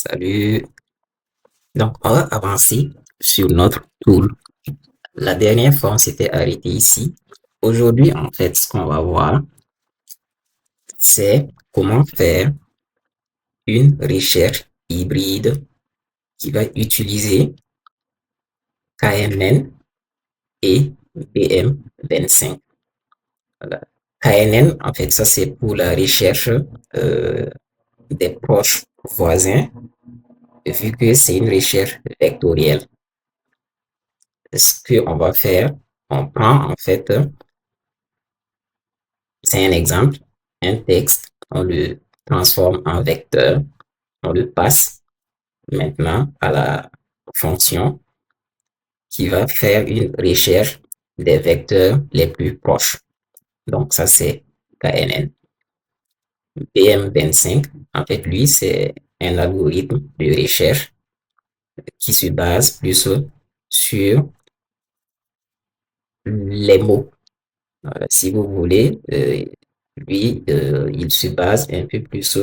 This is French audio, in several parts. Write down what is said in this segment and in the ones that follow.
Salut. Donc, on va avancer sur notre tool. La dernière fois, on s'était arrêté ici. Aujourd'hui, en fait, ce qu'on va voir, c'est comment faire une recherche hybride qui va utiliser KNN et BM25. Voilà. KNN, en fait, ça c'est pour la recherche des proches voisins, vu que c'est une recherche vectorielle. Ce qu'on va faire, on prend en fait, c'est un exemple, un texte, on le transforme en vecteur, on le passe maintenant à la fonction qui va faire une recherche des vecteurs les plus proches. Donc ça c'est KNN. BM25, en fait, lui, c'est un algorithme de recherche qui se base plus sur les mots. Si vous voulez, lui, il se base un peu plus,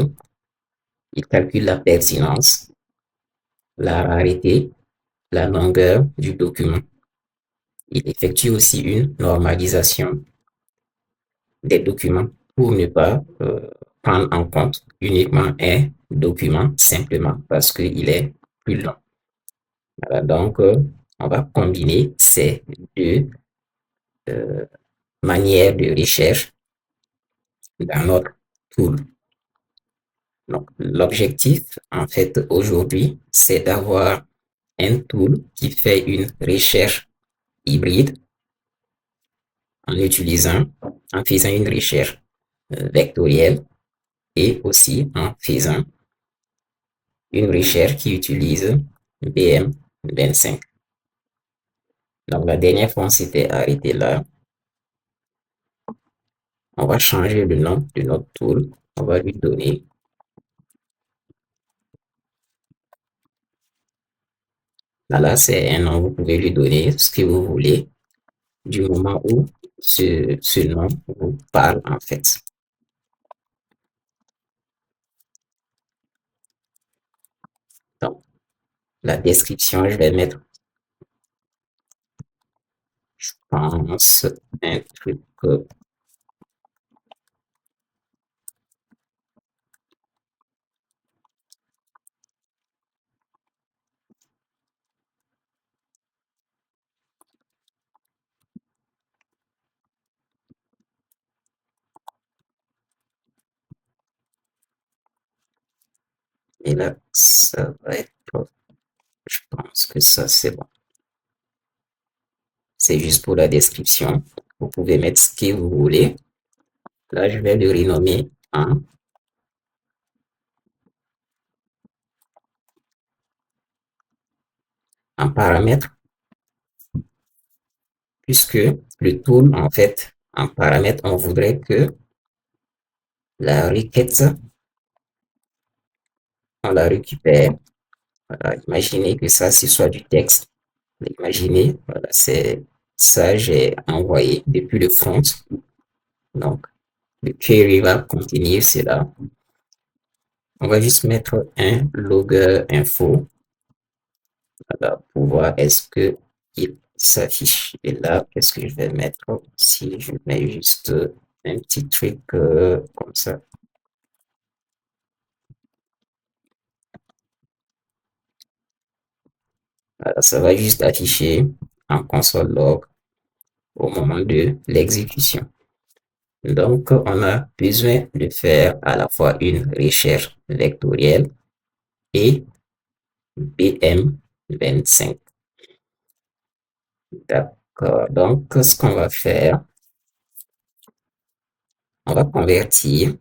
il calcule la pertinence, la rareté, la longueur du document. Il effectue aussi une normalisation des documents pour ne pas prendre en compte uniquement un document simplement parce qu'il est plus long. Voilà, donc, on va combiner ces deux euh, manières de recherche dans notre tool. Donc, l'objectif, en fait, aujourd'hui, c'est d'avoir un tool qui fait une recherche hybride en utilisant, en faisant une recherche vectorielle et aussi en faisant une recherche qui utilise BM25. Donc, la dernière fois, on s'était arrêté là. On va changer le nom de notre tool. On va lui donner, là, c'est un nom, vous pouvez lui donner ce que vous voulez du moment où ce nom vous parle en fait. Donc, la description, je vais mettre, je pense, un truc et là, ça va être, je pense que ça, c'est bon. C'est juste pour la description. Vous pouvez mettre ce que vous voulez. Là, je vais le renommer en paramètre, puisque le tool, en fait, en paramètre, on voudrait que la requête, on la récupère. Voilà, imaginez que ça, ce soit du texte. Imaginez, voilà, c'est ça, j'ai envoyé depuis le front. Donc, le query va contenir cela. On va juste mettre un logger info. Voilà, pour voir est-ce que il s'affiche. Et là, qu'est-ce que je vais mettre? Si je mets juste un petit truc comme ça. Voilà, ça va juste afficher en console log au moment de l'exécution. Donc, on a besoin de faire à la fois une recherche vectorielle et BM25. D'accord. Donc, ce qu'on va faire, on va convertir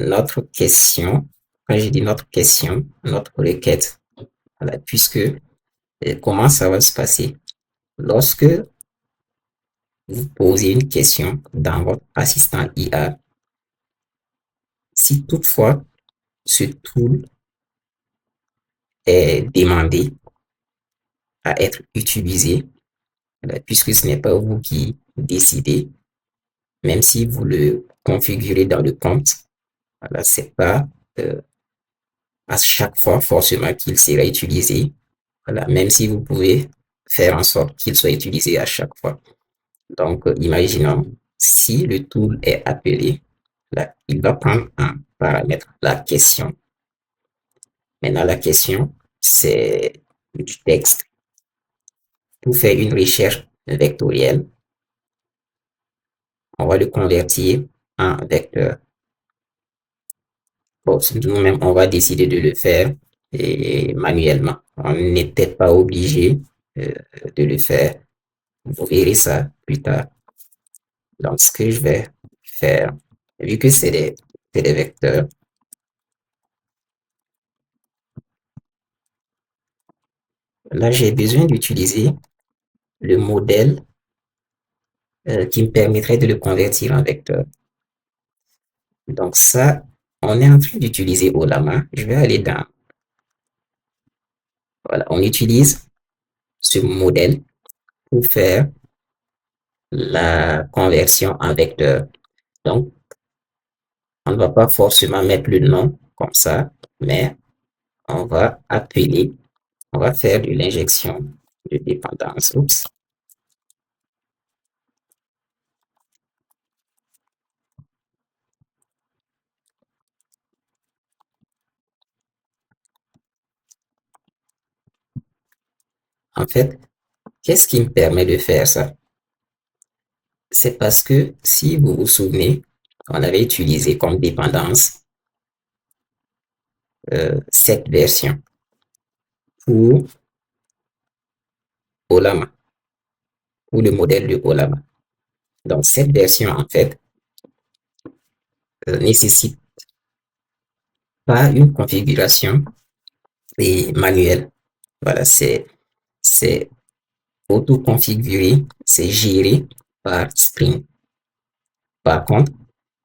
notre question, quand je dis notre question, notre requête, voilà, puisque comment ça va se passer? Lorsque vous posez une question dans votre assistant IA, si toutefois ce tool est demandé à être utilisé, puisque ce n'est pas vous qui décidez, même si vous le configurez dans le compte, voilà, c'est pas à chaque fois forcément qu'il sera utilisé. Voilà, même si vous pouvez faire en sorte qu'il soit utilisé à chaque fois. Donc, imaginons si le tool est appelé, là, il va prendre un paramètre, la question. Maintenant, la question, c'est du texte. Pour faire une recherche vectorielle, on va le convertir en vecteur. Bon, nous-mêmes, on va décider de le faire manuellement. On n'est peut-être pas obligé de le faire. Vous verrez ça plus tard. Donc, ce que je vais faire, vu que c'est des vecteurs, là, j'ai besoin d'utiliser le modèle qui me permettrait de le convertir en vecteur. Donc, ça, on est en train d'utiliser Olama. Je vais aller dans, voilà, on utilise ce modèle pour faire la conversion en vecteur. Donc, on ne va pas forcément mettre le nom comme ça, mais on va appeler, on va faire de l'injection de dépendance. Oups. En fait, qu'est-ce qui me permet de faire ça? C'est parce que si vous vous souvenez, on avait utilisé comme dépendance cette version pour Olama, ou le modèle de Olama. Donc, cette version, en fait, nécessite pas une configuration manuelle. Voilà, c'est auto-configuré, c'est géré par Spring. Par contre,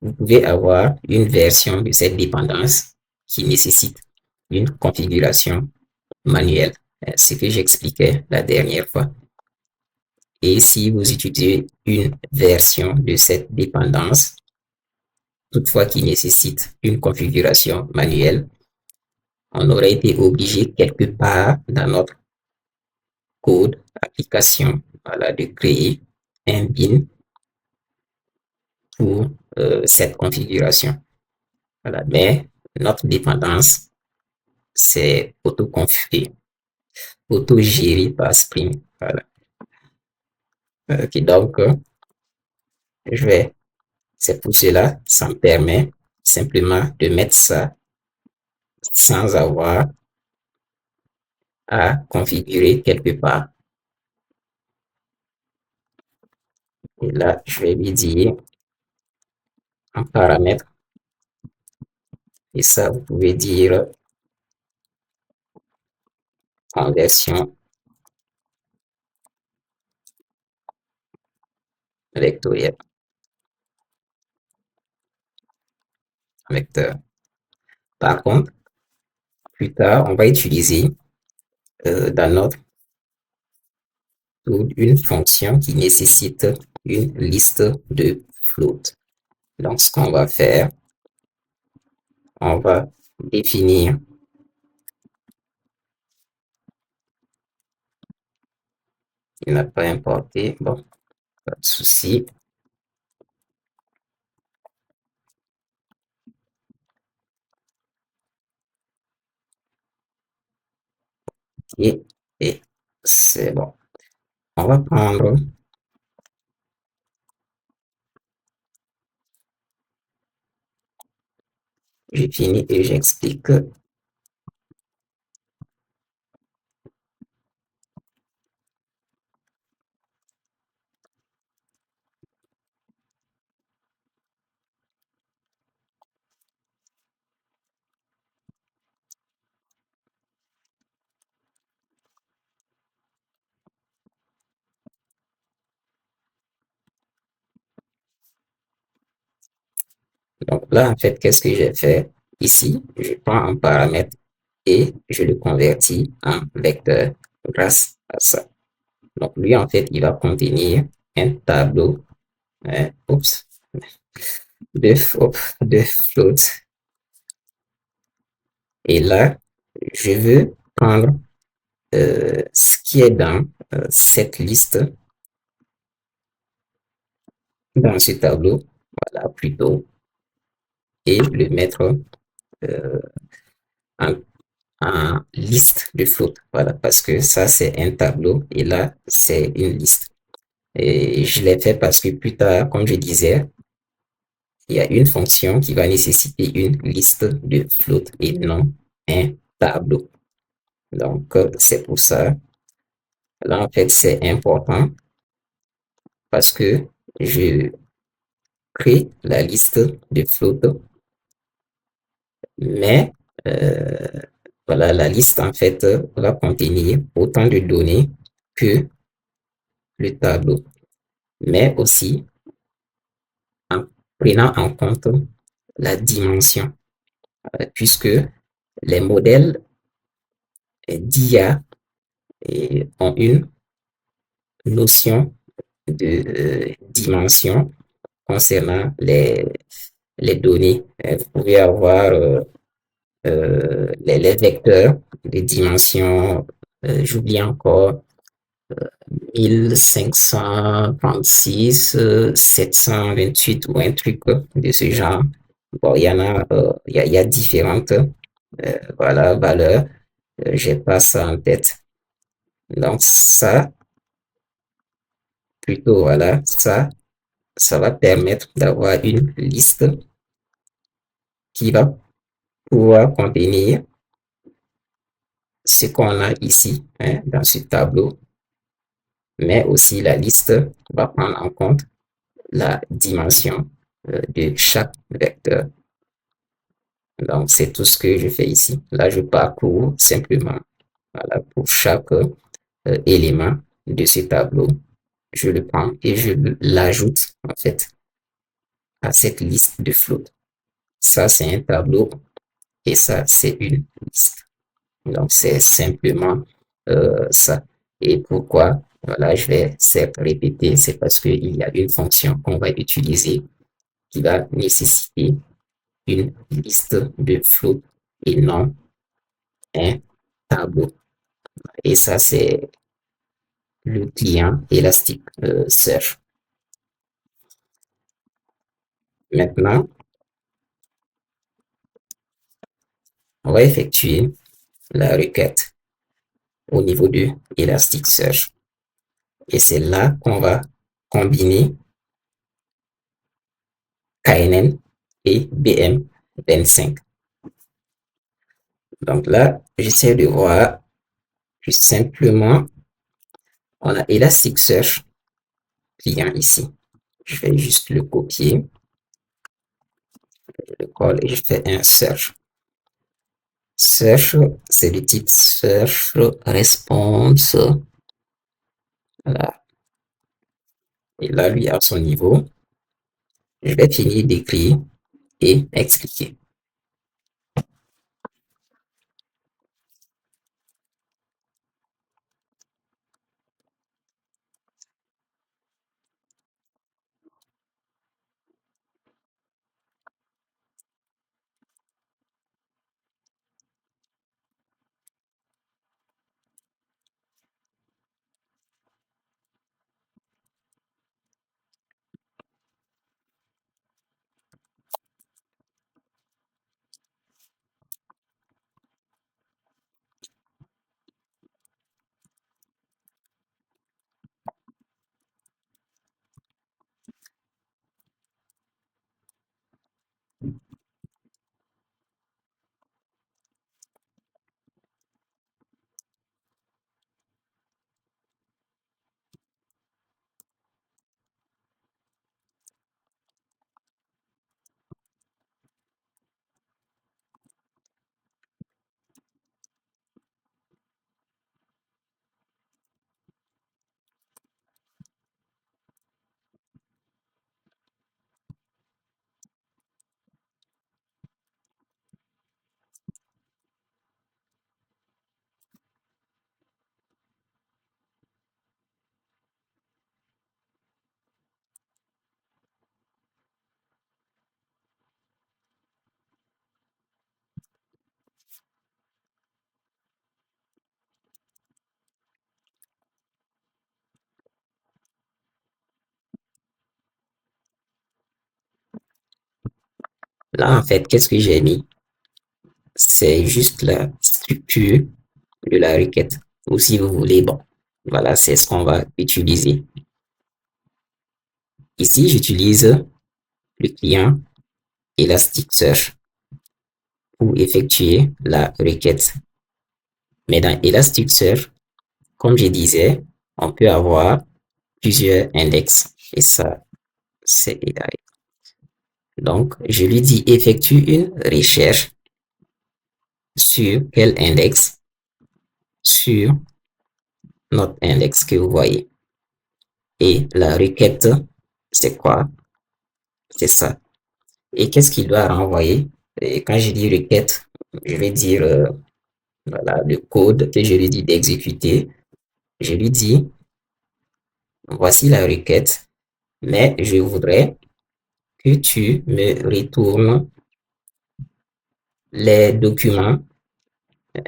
vous pouvez avoir une version de cette dépendance qui nécessite une configuration manuelle, ce que j'expliquais la dernière fois. Et si vous utilisez une version de cette dépendance, toutefois qui nécessite une configuration manuelle, on aurait été obligé quelque part dans notre code, application, voilà, de créer un bin pour cette configuration. Voilà. Mais notre dépendance, c'est auto-configuré, auto-géré par Spring. Voilà. Ok, donc, je vais, c'est pour cela, ça me permet simplement de mettre ça sans avoir à configurer quelque part. Et là, je vais lui dire un paramètre. Et ça, vous pouvez dire conversion vectorielle, vecteur. Par contre, plus tard, on va utiliser dans notre tool une fonction qui nécessite une liste de float. Donc, ce qu'on va faire, on va définir il n'a pas importé, bon, pas de souci. Et c'est bon. On va prendre, j'ai fini et j'explique. Donc là, en fait, qu'est-ce que j'ai fait ici? Je prends un paramètre et je le convertis en vecteur grâce à ça. Donc lui, en fait, il va contenir un tableau oups, de float Et là, je veux prendre ce qui est dans cette liste, dans ce tableau, voilà, plutôt, et le mettre euh, en, en liste de flotte. Voilà, parce que ça, c'est un tableau et là, c'est une liste. Et je l'ai fait parce que plus tard, comme je disais, il y a une fonction qui va nécessiter une liste de flotte et non un tableau. Donc, c'est pour ça. Là, en fait, c'est important parce que je crée la liste de flotte, mais voilà, la liste, en fait, va contenir autant de données que le tableau, mais aussi en prenant en compte la dimension, puisque les modèles d'IA ont une notion de dimension concernant les données. Vous pouvez avoir les vecteurs de dimension, j'oublie encore, 1536, 728 ou un truc de ce genre. Bon, il y en a, il y a différentes voilà, valeurs. J'ai pas ça en tête. Donc ça, plutôt, voilà, ça va permettre d'avoir une liste qui va pouvoir contenir ce qu'on a ici, hein, dans ce tableau, mais aussi la liste va prendre en compte la dimension de chaque vecteur. Donc, c'est tout ce que je fais ici. Là, je parcours simplement, voilà, pour chaque élément de ce tableau. Je le prends et je l'ajoute, en fait, à cette liste de flotte. Ça, c'est un tableau et ça, c'est une liste. Donc, c'est simplement ça. Et pourquoi? Voilà, je vais certes répéter, c'est parce qu'il y a une fonction qu'on va utiliser qui va nécessiter une liste de flotte et non un tableau. Et ça, c'est le client Elasticsearch. Maintenant, on va effectuer la requête au niveau de Elasticsearch. Et c'est là qu'on va combiner KNN et BM25. Donc là, j'essaie de voir juste simplement, on a Elasticsearch client ici. Je vais juste le copier, je le colle et je fais un search. Search, c'est du type search response. Voilà. Et là, lui, à son niveau, je vais finir d'écrire et expliquer. Là, en fait, qu'est-ce que j'ai mis? C'est juste la structure de la requête. Ou si vous voulez, bon, voilà, c'est ce qu'on va utiliser. Ici, j'utilise le client Elasticsearch pour effectuer la requête. Mais dans Elasticsearch, comme je disais, on peut avoir plusieurs index. Et ça, c'est détaillé. Donc, je lui dis effectue une recherche sur quel index? Sur notre index que vous voyez. Et la requête, c'est quoi? C'est ça. Et qu'est-ce qu'il doit renvoyer? Et quand je dis requête, je vais dire voilà, le code que je lui dis d'exécuter. Je lui dis, voici la requête, mais je voudrais que tu me retournes les documents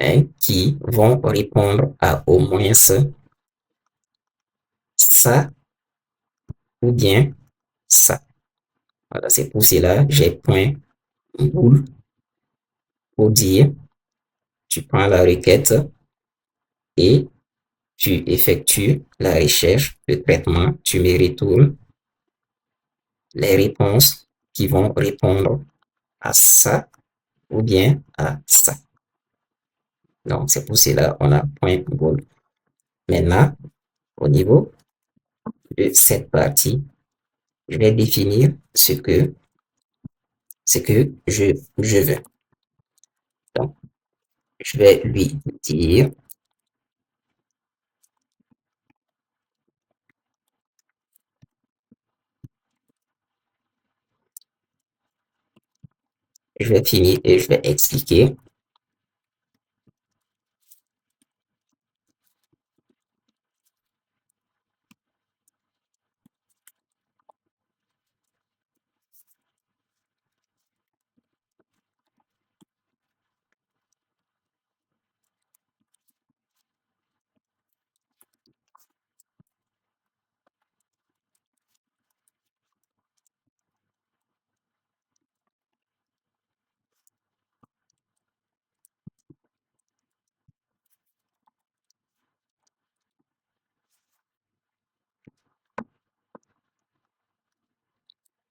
hein, qui vont répondre à au moins ça ou bien ça. Voilà, c'est pour cela j'ai point bool pour dire tu prends la requête et tu effectues la recherche, le traitement, tu me retournes les réponses qui vont répondre à ça ou bien à ça. Donc, c'est pour cela qu'on a point bool. Maintenant, au niveau de cette partie, je vais définir ce que je veux. Donc, je vais lui dire, je vais finir et je vais expliquer.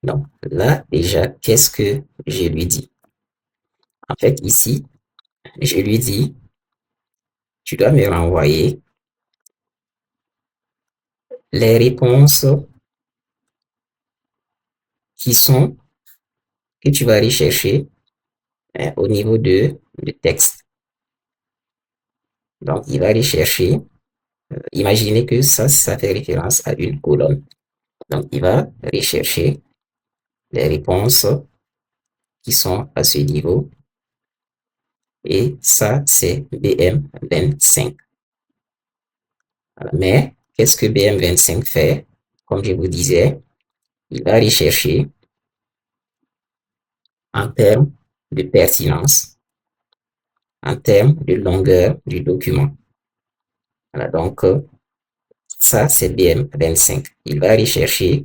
Donc, là, déjà, qu'est-ce que je lui dis? En fait, ici, je lui dis, tu dois me renvoyer les réponses qui sont, que tu vas aller chercher hein, au niveau de texte. Donc, il va aller chercher, imaginez que ça fait référence à une colonne. Donc, il va rechercher les réponses qui sont à ce niveau. Et ça, c'est BM25. Mais, qu'est-ce que BM25 fait? Comme je vous disais, il va aller chercher en termes de pertinence, en termes de longueur du document. Voilà, donc, ça, c'est BM25. Il va aller chercher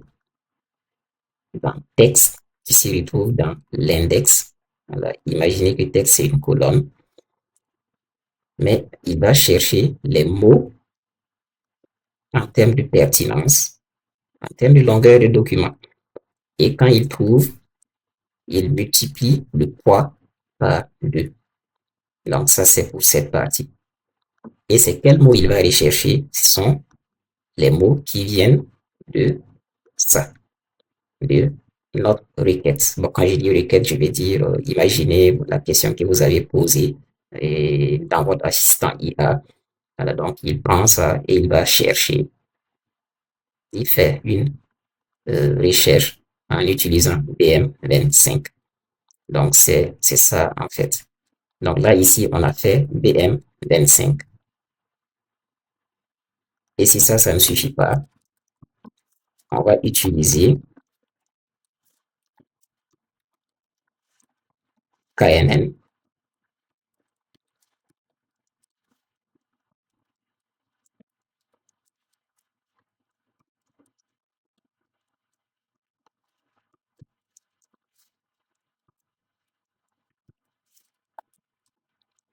dans texte qui se retrouve dans l'index. Voilà, imaginez que texte, c'est une colonne, mais il va chercher les mots en termes de pertinence, en termes de longueur de document. Et quand il trouve, il multiplie le poids par 2. Donc, ça, c'est pour cette partie. Et c'est quels mots il va aller chercher? Ce sont les mots qui viennent de ça, de notre requête. Bon, quand je dis requête, je vais dire, imaginez la question que vous avez posée et dans votre assistant IA. Voilà, donc, il prend ça et il va chercher. Il fait une recherche en utilisant BM25. Donc, c'est ça, en fait. Donc là, ici, on a fait BM25. Et si ça ne suffit pas, on va utiliser KNN.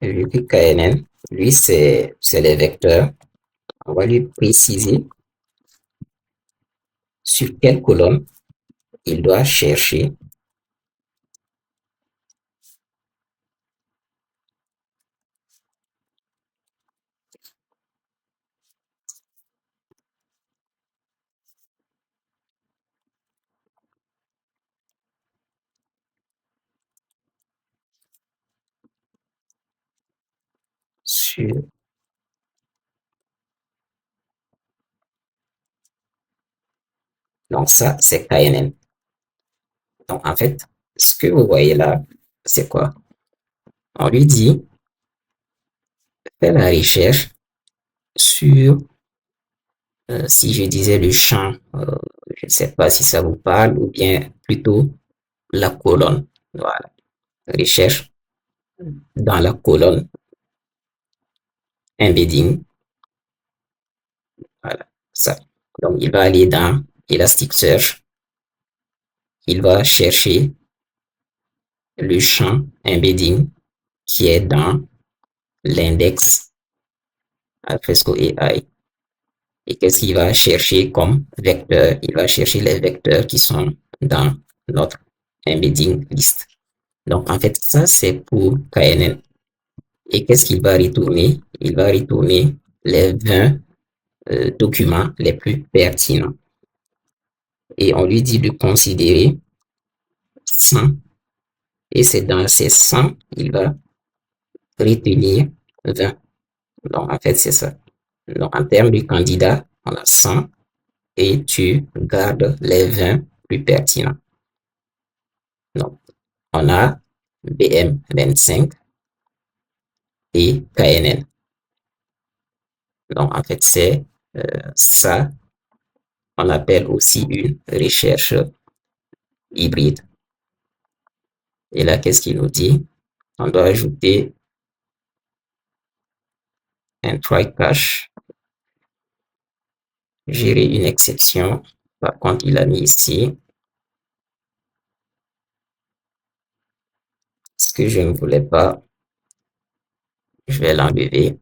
Vu que KNN, lui, c'est les vecteurs, on va lui préciser sur quelle colonne il doit chercher sur... Donc ça, c'est KNN. Donc en fait, ce que vous voyez là, c'est quoi? On lui dit, fais la recherche sur, si je disais le champ, je ne sais pas si ça vous parle, ou bien plutôt la colonne. Voilà, recherche dans la colonne embedding. Voilà, ça. Donc il va aller dans Elasticsearch, il va chercher le champ embedding qui est dans l'index Alfresco AI. Et qu'est-ce qu'il va chercher comme vecteur? Il va chercher les vecteurs qui sont dans notre embedding list. Donc, en fait, ça, c'est pour KNN. Et qu'est-ce qu'il va retourner? Il va retourner les 20 documents les plus pertinents. Et on lui dit de considérer 100. Et c'est dans ces 100, il va retenir 20. Donc, en fait, c'est ça. Donc, en termes de candidats, on a 100 et tu gardes les 20 plus pertinents. Donc, on a BM25 et KNN. Donc, en fait, c'est ça, on appelle aussi une recherche hybride. Et là, qu'est-ce qu'il nous dit? On doit ajouter un try cache, gérer une exception. Par contre, il a mis ici ce que je ne voulais pas. Je vais l'enlever.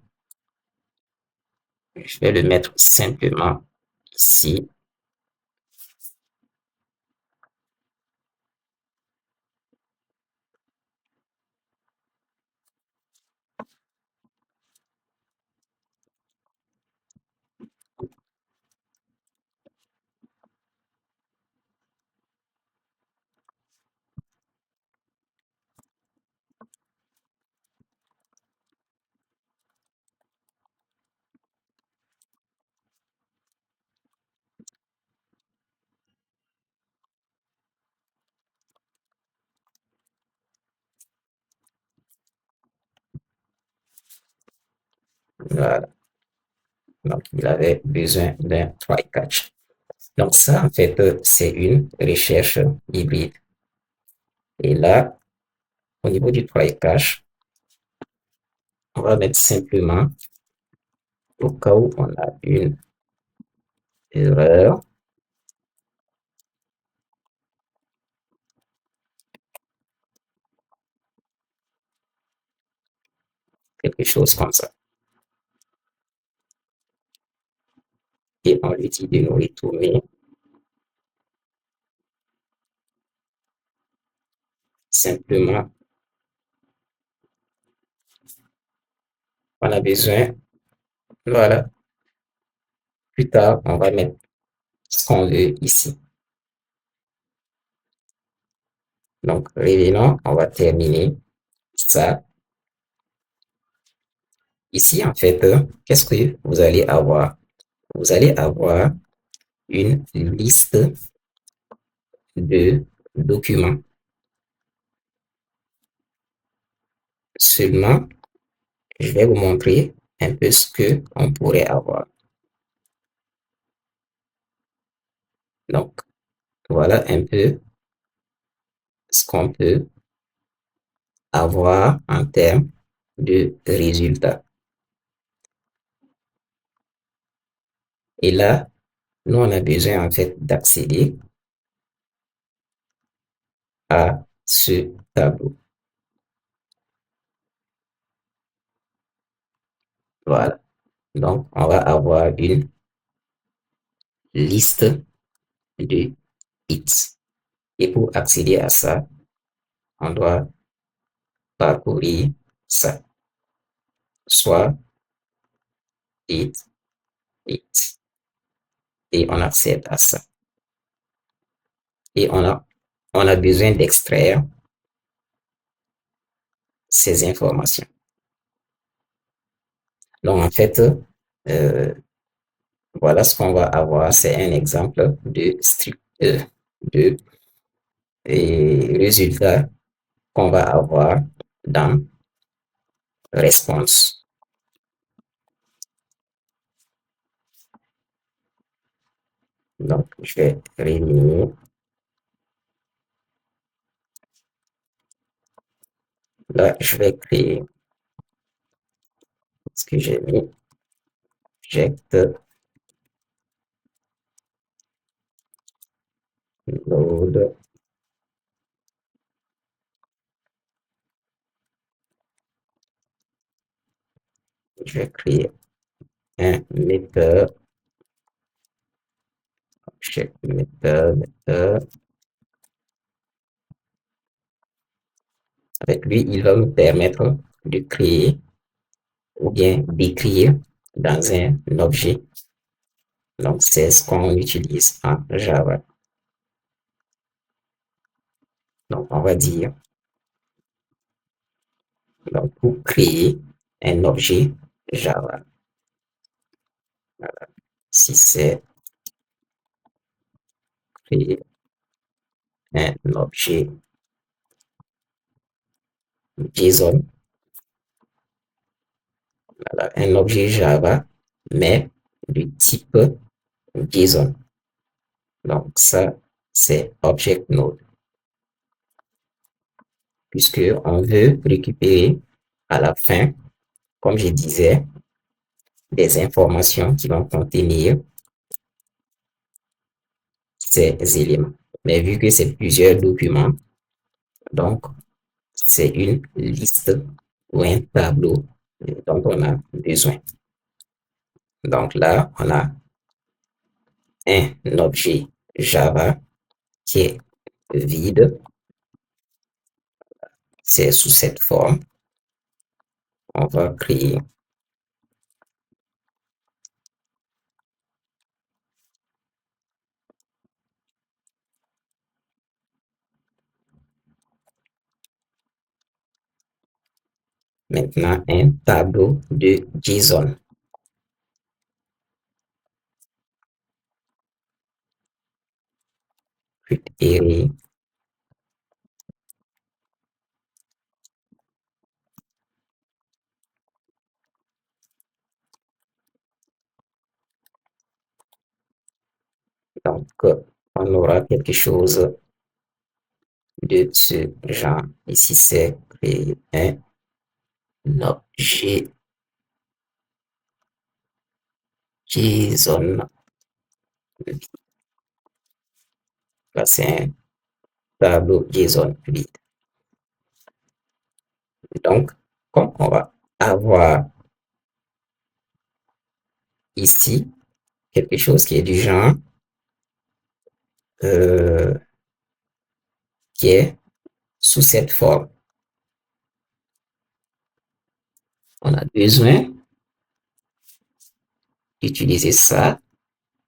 Je vais le mettre simplement ici. Voilà. Donc, il avait besoin d'un try catch. Donc, ça, en fait, c'est une recherche hybride. Et là, au niveau du try catch, on va mettre simplement, au cas où on a une erreur, quelque chose comme ça. Et on lui dit de nous retourner simplement, on a besoin, voilà, plus tard, on va mettre ce qu'on veut ici. Donc, revenons, on va terminer ça. Ici, en fait, qu'est-ce que vous allez avoir? Vous allez avoir une liste de documents. Seulement, je vais vous montrer un peu ce que on pourrait avoir. Donc, voilà un peu ce qu'on peut avoir en termes de résultats. Et là, nous, on a besoin en fait d'accéder à ce tableau. Voilà. Donc, on va avoir une liste de hits. Et pour accéder à ça, on doit parcourir ça. Soit hit, hit. Et on accède à ça. Et on a besoin d'extraire ces informations. Donc, en fait, voilà ce qu'on va avoir. C'est un exemple de résultat qu'on va avoir dans response. Donc, je vais réunir. Là, je vais créer ce que j'ai mis. Object load. Je vais créer un méthode. Object méthode. Avec lui, il va me permettre de créer ou bien d'écrire dans un objet. Donc, c'est ce qu'on utilise en Java. Donc, on va dire, donc, pour créer un objet Java. Voilà. Si c'est créer un objet JSON, voilà, un objet Java, mais du type JSON. Donc, ça, c'est Object Node. Puisque on veut récupérer à la fin, comme je disais, des informations qui vont contenir ces éléments. Mais vu que c'est plusieurs documents, donc c'est une liste ou un tableau dont on a besoin. Donc là, on a un objet Java qui est vide. C'est sous cette forme. On va créer maintenant un tableau de JSON. Query donc, on aura quelque chose de ce genre. Ici, c'est créer un objet JSON. Là, c'est un tableau JSON vide. Donc, comme on va avoir ici quelque chose qui est du genre, qui est sous cette forme, on a besoin d'utiliser ça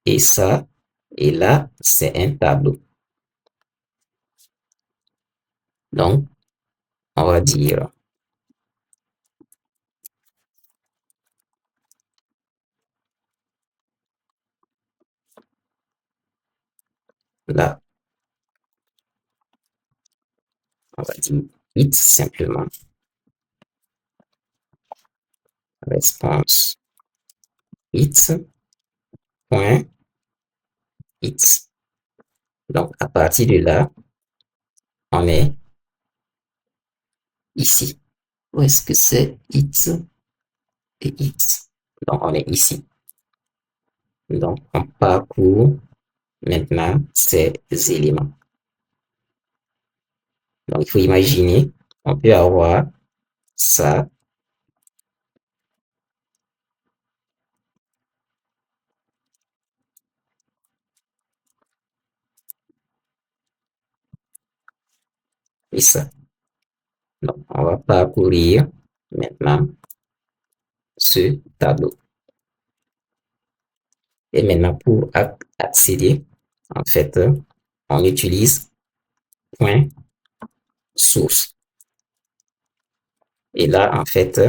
et ça. Et là, c'est un tableau. Donc, on va dire là, on va dire it simplement. Response it point it. Donc, à partir de là, on est ici. Où est-ce que c'est it et it? Donc, on est ici. Donc, on parcourt maintenant ces éléments. Donc, il faut imaginer, on peut avoir ça, et ça. Donc, on va parcourir maintenant ce tableau. Et maintenant, pour accéder, en fait, on utilise point source. Et là, en fait,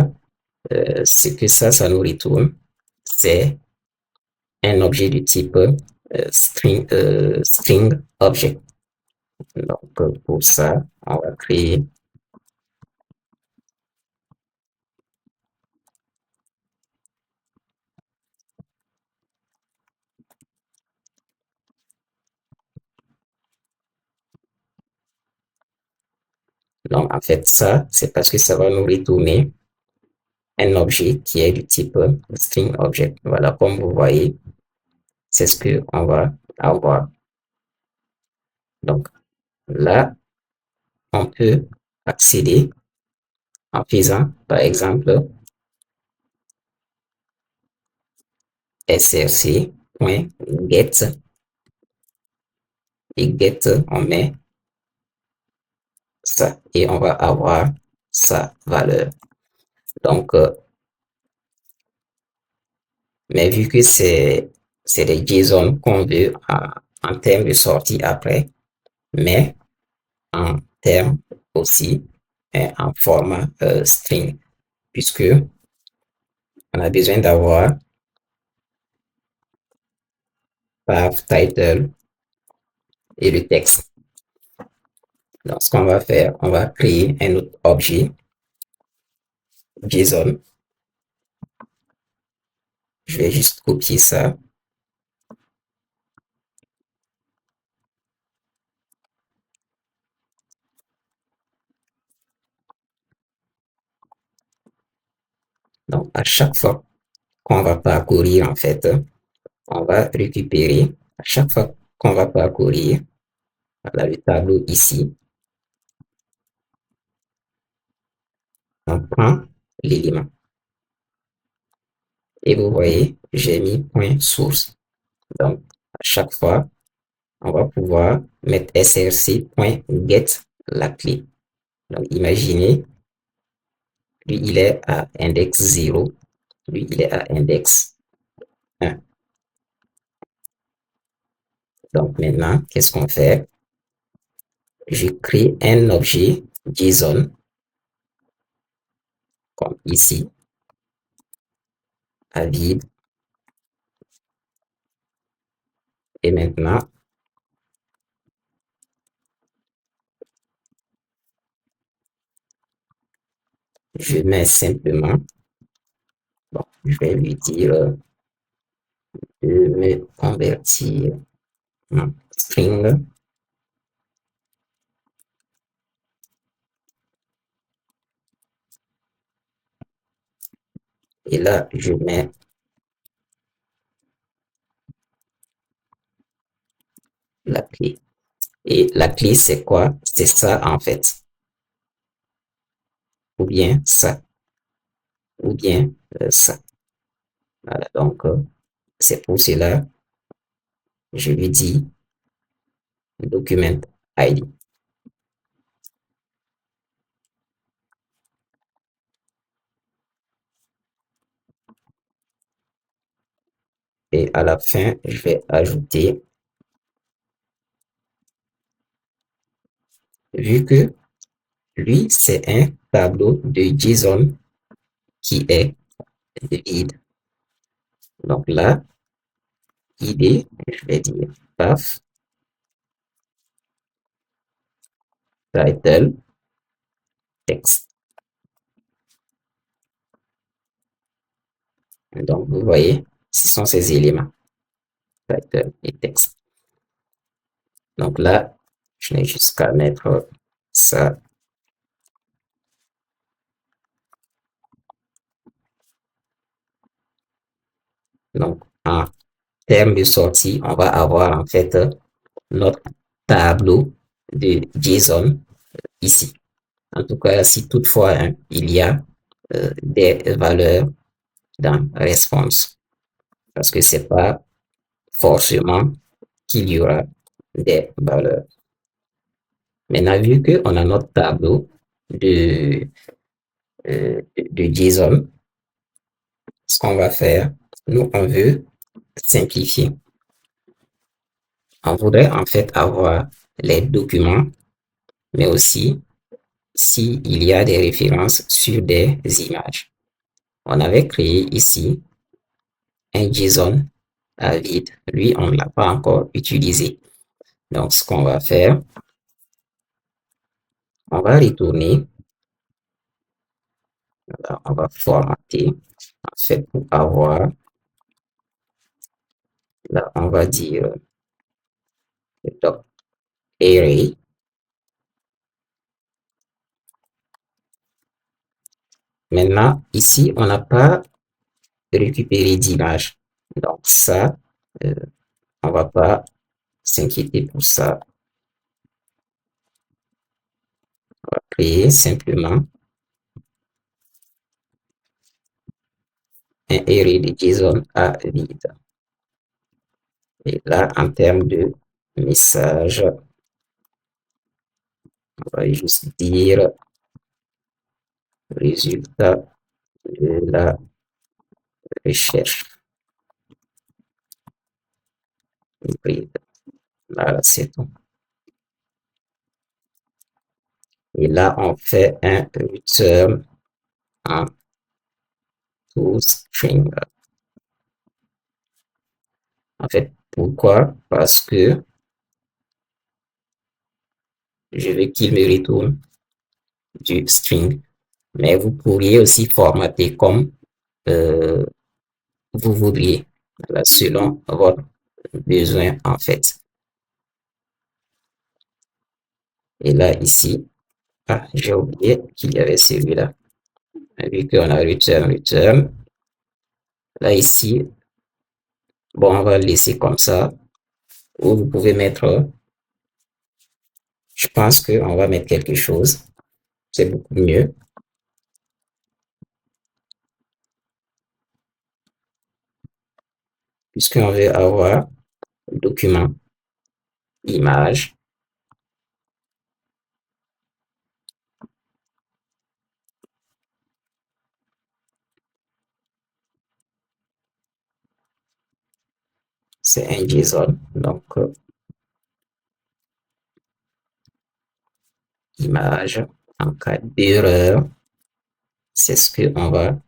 ce que ça nous retourne, c'est un objet du type string object. Donc, pour ça, on va créer donc, en fait, ça, c'est parce que ça va nous retourner un objet qui est du type string object. Voilà, comme vous voyez, c'est ce que on va avoir. Donc, là, on peut accéder en faisant, par exemple, src.get et get, on met ça et on va avoir sa valeur. Donc, mais vu que c'est des JSON qu'on veut en termes de sortie après, mais en termes aussi en format string, puisque on a besoin d'avoir path, title et le texte. Donc, ce qu'on va faire, on va créer un autre objet JSON. Je vais juste copier ça. Donc, à chaque fois qu'on va parcourir, en fait, on va récupérer, à chaque fois qu'on va parcourir, voilà, le tableau ici, on prend l'élément. Et vous voyez, j'ai mis point source. Donc, à chaque fois, on va pouvoir mettre src.get la clé. Donc, imaginez, lui, il est à index 0, lui, il est à index 1. Donc, maintenant, qu'est-ce qu'on fait? Je crée un objet JSON, comme ici, à vide. Et maintenant, je mets simplement, bon, je vais lui dire de me convertir en string. Et là, je mets la clé. Et la clé, c'est quoi? C'est ça, en fait. Ou bien ça. Ou bien ça. Voilà, donc, c'est pour cela, je lui dis document ID. Et à la fin, je vais ajouter, vu que lui, c'est un tableau de JSON qui est vide. Donc là, ID, je vais dire path, title, text. Donc, vous voyez, ce sont ces éléments, title et text. Donc là, je n'ai juste qu'à mettre ça. Donc, en termes de sortie, on va avoir en fait notre tableau de JSON ici. En tout cas, si toutefois hein, il y a des valeurs dans response, parce que c'est pas forcément qu'il y aura des valeurs. Maintenant, vu qu'on a notre tableau de, de JSON, ce qu'on va faire, nous, on veut simplifier. On voudrait en fait avoir les documents, mais aussi s'il y a des références sur des images. On avait créé ici un JSON à vide. Lui, on ne l'a pas encore utilisé. Donc, ce qu'on va faire, on va retourner, on va formater, en fait, pour avoir, là, on va dire doc array. Maintenant, ici, on n'a pas récupéré d'image. Donc, ça, euh, on va pas s'inquiéter pour ça. On va créer simplement un array de JSON à vide. Et là, en termes de message, on va juste dire résultat de la recherche hybride. Là, c'est tout. Et là, on fait un return en toString. En fait, pourquoi? Parce que je veux qu'il me retourne du string. Mais vous pourriez aussi formater comme euh, vous voudriez, là, selon votre besoin en fait. Et là, ici, j'ai oublié qu'il y avait celui-là. Vu qu'on a return, là, ici, bon, on va le laisser comme ça. Ou vous pouvez mettre, je pense qu'on va mettre quelque chose. C'est beaucoup mieux. Puisqu'on veut avoir document, image, c'est un JSON. Donc, image, en cas d'erreur, c'est ce qu'on va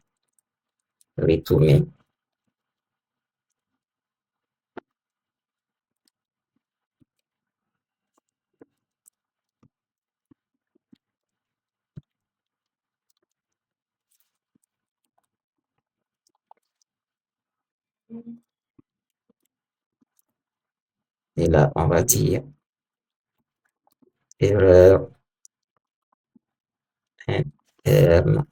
retourner. Et là, on va dire erreur interne,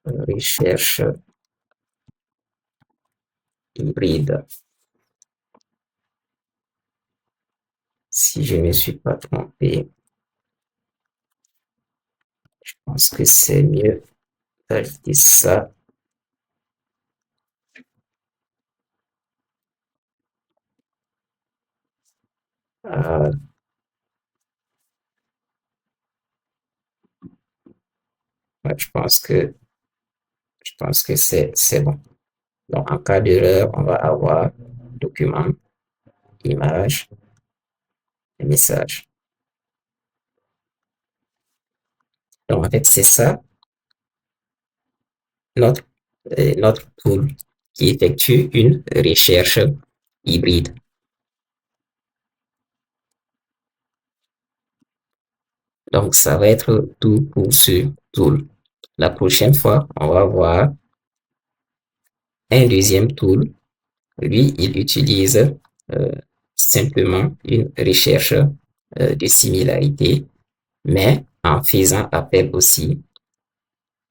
recherche hybride. Si je ne me suis pas trompé, je pense que c'est mieux d'ajouter ça. Euh, ouais, je pense que c'est bon. Donc, en cas d'erreur, on va avoir document, image et message. Donc, en fait, c'est ça notre, notre tool qui effectue une recherche hybride. Donc, ça va être tout pour ce tool. La prochaine fois, on va voir un deuxième tool. Lui, il utilise simplement une recherche de similarité, mais en faisant appel aussi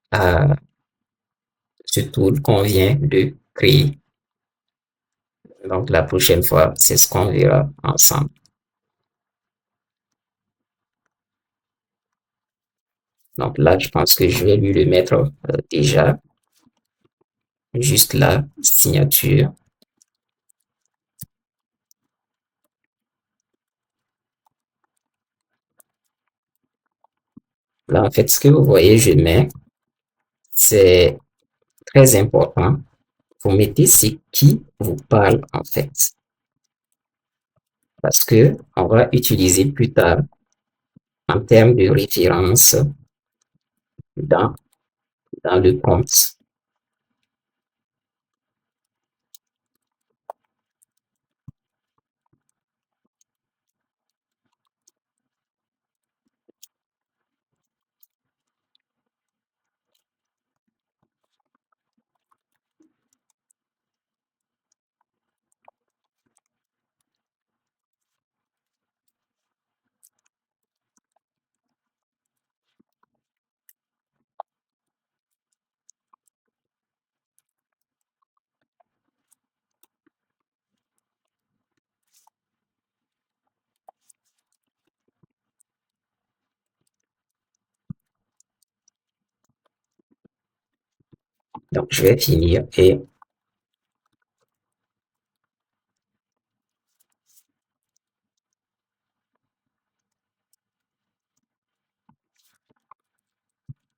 à ce tool qu'on vient de créer. Donc, la prochaine fois, c'est ce qu'on verra ensemble. Donc là, je pense que je vais lui le mettre déjà. Juste là, signature. Là, en fait, ce que vous voyez, je mets, c'est très important. Vous mettez ce qui vous parle, en fait. Parce que on va utiliser plus tard en termes de référence dans, dans le compte. Donc, je vais finir et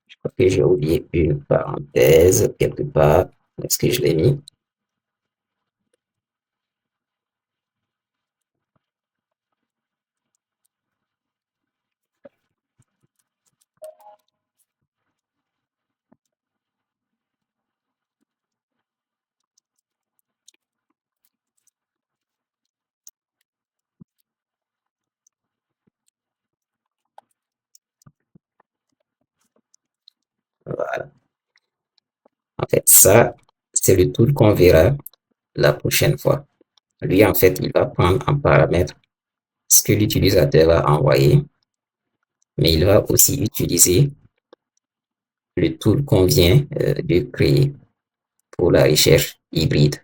je crois que j'ai oublié une parenthèse quelque part. Est-ce que je l'ai mis? Voilà. En fait, ça, c'est le tool qu'on verra la prochaine fois. Lui, en fait, il va prendre en paramètre ce que l'utilisateur a envoyé, mais il va aussi utiliser le tool qu'on vient de créer pour la recherche hybride.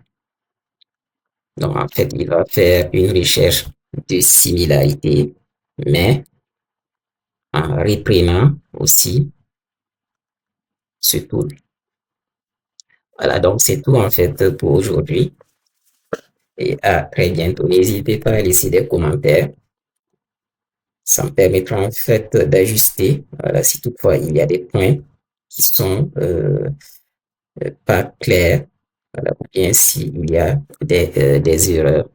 Donc, en fait, il va faire une recherche de similarité, mais en reprenant aussi ce tool. Voilà, donc c'est tout en fait pour aujourd'hui et à très bientôt. N'hésitez pas à laisser des commentaires. Ça me permettra en fait d'ajuster, voilà, si toutefois il y a des points qui sont pas clairs, voilà, ou bien s'il y a des erreurs.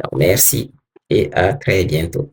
Donc, merci et à très bientôt.